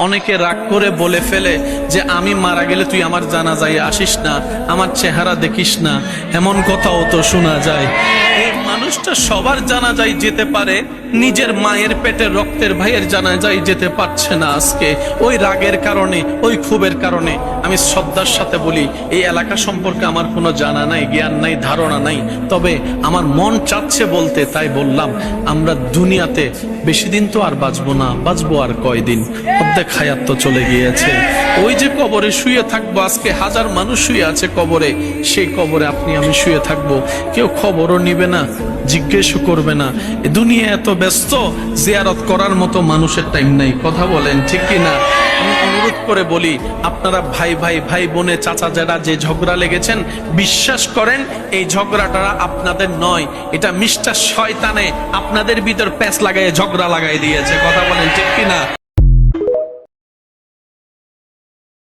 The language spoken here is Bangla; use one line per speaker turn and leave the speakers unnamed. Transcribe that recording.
অনেকে রাগ করে বলে ফেলে যে আমি মারা গেলে তুই আমার জানাজায় আসিস না, আমার চেহারা দেখিস না। এমন কথাও তো শোনা যায়। এই মানুষটা সবার জানাজায় যেতে পারে, নিজের মায়ের পেটের রক্তের ভাইয়ের জানাজায় যেতে পারছে না আজকে, ওই রাগের কারণে, ওই ক্ষোভের কারণে। আমি শ্রদ্ধার সাথে বলি, এই এলাকা সম্পর্কে আমার কোনো জানা নাই, জ্ঞান নাই, ধারণা নাই, তবে আমার মন চাচ্ছে বলতে, তাই বললাম। আমরা দুনিয়াতে বেশি দিন তো আর বাঁচবো না, বাঁচবো আর কয়দিন, অর্ধেক হায়াত তো চলে গিয়েছে। ওই যে কবরে শুয়ে থাকবো, আজকে হাজার মানুষ শুয়ে আছে কবরে, সেই কবরে আপনি আমি শুয়ে থাকবো, কেউ খবরও নিবে না, জিজ্ঞেসও করবে না। এ দুনিয়া এত ব্যস্ত, জিয়ারত করার মতো মানুষের টাইম নাই। কথা বলেন ঠিক কিনা? আমি অনুরোধ করে বলি, আপনারা ভাই ভাই, ভাই বোনে, চাচা যারা যে ঝগড়া লেগেছেন, বিশ্বাস করেন এই ঝগড়াটা আপনাদের নয়, এটা মিস্টার শয়তানে আপনাদের ভিতর প্যাঁচ লাগাই ঝগড়া লাগাই দিয়েছে। কথা বলেন ঠিক কিনা?